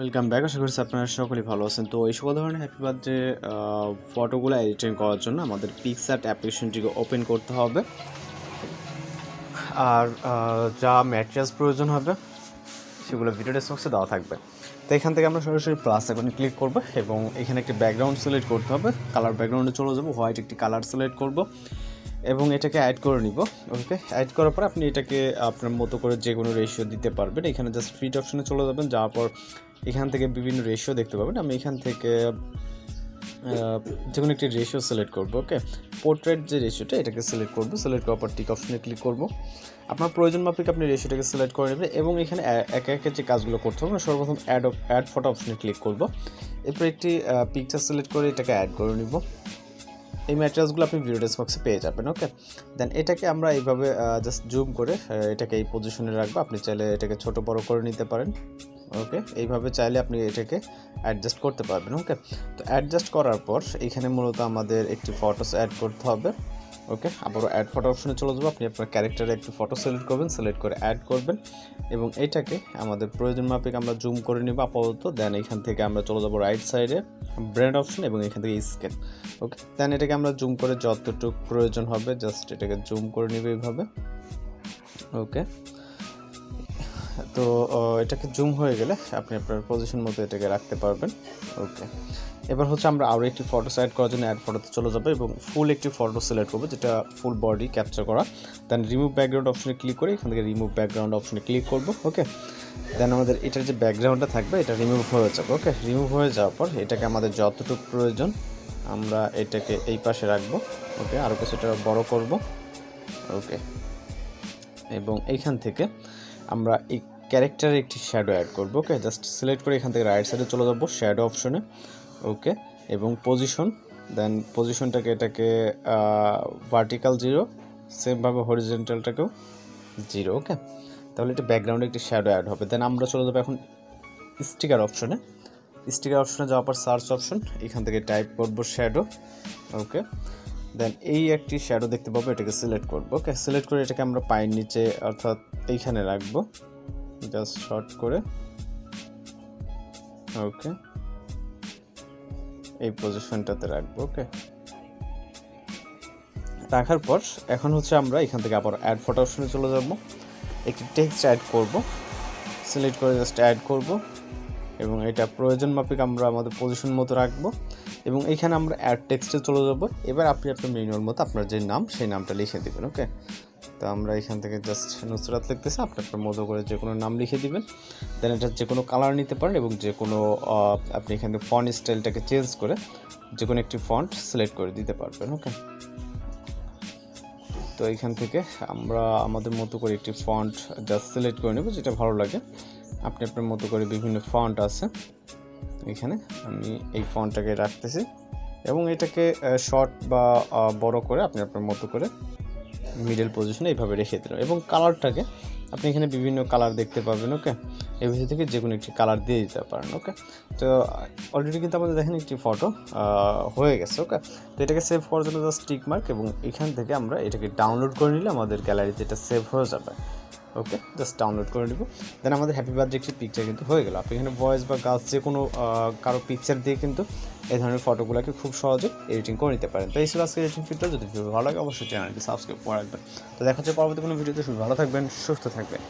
Welcome back. আশা করছি আপনারা সকলেই ভালো আছেন। তো এই সকল ধরনের হ্যাপি বার্থডে ফটোগুলো এডিটিং করার জন্য আমাদের পিক্সআর্ট অ্যাপ্লিকেশনটিকে ওপেন করতে হবে। আর যা ম্যাটেরিয়ালস প্রয়োজন হবে সেগুলো ভিডিও ডেসক্রিপশনে দেওয়া থাকবে। তো এখান থেকে আমরা সরাসরি প্লাস আইকনে ক্লিক করব এবং এখানে একটি ব্যাকগ্রাউন্ড সিলেক্ট করতে হবে। কালার ব্যাকগ্রাউন্ডে চলে যাব, হোয়াইট একটি কালার সিলেক্ট করব এবং এটাকে অ্যাড করে নিব। ওকে, অ্যাড করার পর আপনি এটাকে আপনার মতো করে যে কোনো রেশিও দিতে পারবেন। এখানে জাস্ট ফিট অপশনে চলে যাবেন, যাওয়ার পর এখান থেকে বিভিন্ন রেশিও দেখতে পাবেন। আমি এখান থেকে যে কোনো একটি রেশিও সিলেক্ট করব। ওকে, পোর্ট্রেট যে রেশিওটা এটাকে সিলেক্ট করব। সিলেক্ট করার পর টিক অপশনে ক্লিক করব। আপনার প্রয়োজন মাফিক আপনি রেশিওটাকে সিলেক্ট করে নেবেন এবং এখানে একে একে যে কাজগুলো করতে হবে, আমরা সর্বপ্রথম অ্যাড ফটো অপশনে ক্লিক করব। এরপর একটি পিকচার সিলেক্ট করে এটাকে অ্যাড করে নিব। এই ম্যাটেরিয়ালসগুলো আপনি ভিডিও ডেসক্রিপশনে পেয়ে যাবেন। ওকে, দেন এটাকে আমরা এইভাবে জাস্ট জুম করে এটাকে এই পজিশনে রাখবো। আপনি চাইলে এটাকে ছোট বড় করে নিতে পারেন। ওকে, এইভাবে চাইলে আপনি এটাকে অ্যাডজাস্ট করতে পারবেন। ওকে, তো অ্যাডজাস্ট করার পর এখানে মূলত আমাদের একটি ফটোস অ্যাড করতে হবে। ওকে, আবারও অ্যাড ফটো অপশনে চলে যাবো। আপনি আপনার ক্যারেক্টারে একটি ফটো সিলেক্ট করবেন, সিলেক্ট করে অ্যাড করবেন এবং এটাকে আমাদের প্রয়োজন মাফিক আমরা জুম করে নিব আপাতত। দেন এখান থেকে আমরা চলে যাবো রাইট সাইডে ব্র্যান্ড অপশন এবং এখান থেকে স্ক্যান। ওকে, দেন এটাকে আমরা জুম করে যতটুকু প্রয়োজন হবে জাস্ট এটাকে জুম করে নিব এইভাবে। ওকে, তো এটাকে জুম হয়ে গেলে আপনি আপনার পজিশন মতো এটাকে রাখতে পারবেন। ওকে, এবার হচ্ছে আমরা আরও একটি ফটো অ্যাড করার জন্য অ্যাড ফটোতে চলে যাবো এবং ফুল একটি ফটো সিলেক্ট করবো যেটা ফুল বডি ক্যাপচার করা। দেন রিমুভ ব্যাকগ্রাউন্ড অপশনে ক্লিক করে এখান থেকে রিমুভ ব্যাকগ্রাউন্ড অপশনে ক্লিক করবো। ওকে, দেন আমাদের এটার যে ব্যাকগ্রাউন্ডটা থাকবে এটা রিমুভ হয়ে যাবে। ওকে, রিমুভ হয়ে যাওয়ার পর এটাকে আমাদের যতটুকু প্রয়োজন আমরা এটাকে এই পাশে রাখবো। ওকে, আরও কিছুটা বড় করব। ওকে, এবং এইখান থেকে আমরা এই ক্যারেক্টারে একটি শ্যাডো অ্যাড করবো। ওকে, জাস্ট সিলেক্ট করে এখান থেকে রাইট সাইডে চলে যাবো শ্যাডো অপশনে। ওকে, এবং পজিশন, দেন পজিশনটাকে এটাকে ভার্টিক্যাল 0, সেমভাবে হরিজেন্টালটাকেও 0। ওকে, তাহলে এটা ব্যাকগ্রাউন্ডে একটি শ্যাডো অ্যাড হবে। দেন আমরা চলে যাবো এখন স্টিকার অপশনে। স্টিকার অপশনে যাওয়ার পর সার্চ অপশন, এখান থেকে টাইপ করবো শ্যাডো। ওকে, দেন এই একটি শ্যাডো দেখতে পাবো, এটাকে সিলেক্ট করবো। ওকে, সিলেক্ট করে এটাকে আমরা পায়ের নিচে অর্থাৎ এইখানে রাখবো, জাস্ট শর্ট করে। ওকে, এই পজিশনটাতে রাখবো। ওকে, রাখার পর এখন হচ্ছে আমরা এখান থেকে আবার অ্যাড ফটো অপশনে চলে যাব, একটি টেক্সট অ্যাড করব। সিলেক্ট করে জাস্ট অ্যাড করব এবং এটা প্রয়োজন মাফিক আমরা আমাদের পজিশন মতো রাখবো এবং এখানে আমরা অ্যাড টেক্সটে চলে যাব। এবার আপনি আপনার ম্যানুয়াল মতো আপনার যে নাম সেই নামটা লিখে দেবেন। ওকে, তো আমরা এখান থেকে জাস্ট নুসরাত লিখতেছি, আপনি আপনার মতো করে যে কোনো নাম লিখে দিবেন। দেন এটা যে কোনো কালার নিতে পারেন এবং যে কোনো আপনি এখানে ফন্ট স্টাইলটাকে চেঞ্জ করে যে কোনো একটি ফন্ট সিলেক্ট করে দিতে পারবেন। ওকে, তো এখান থেকে আমরা আমাদের মতো করে একটি ফন্ট জাস্ট সিলেক্ট করে নেব যেটা ভালো লাগে। আপনি আপনার মতো করে বিভিন্ন ফন্ট আছে, এখানে আমি এই ফন্টটাকে রাখতেছি এবং এটাকে শর্ট বা বড় করে আপনি আপনার মতো করে মিডল পজিশনে এইভাবে রেখে দিলাম এবং কালারটাকে আপনি এখানে বিভিন্ন কালার দেখতে পাবেন। ওকে, এর ভিতর থেকে যে কোনো একটি কালার দিয়ে দিতে পারেন। ওকে, তো অলরেডি কিন্তু আমাদের দেখেন একটি ফটো হয়ে গেছে। ওকে, তো এটাকে সেভ করার জন্য জাস্ট টিক মার্ক এবং এখান থেকে আমরা এটাকে ডাউনলোড করে নিলে আমাদের গ্যালারিতে এটা সেভ হয়ে যাবে। ওকে, জাস্ট ডাউনলোড করে নিব। দেন আমাদের হ্যাপি বার্থডে একটি পিকচার কিন্তু হয়ে গেল। আপনি এখানে ভয়েস বা গাছ যে কোনো কারো পিকচার দিয়ে কিন্তু এই ধরনের ফটোগুলোকে খুব সহজে এডিটিং করে নিতে পারেন। তো এই ছিল আজকে এডিটিং ফিল্টার। যদি ভিডিও ভালো লাগে অবশ্যই চ্যানেলটি সাবস্ক্রাইব করে রাখবেন। তো দেখা হচ্ছে পরবর্তী কোনো ভিডিওতে। ভালো থাকবেন, সুস্থ থাকবেন।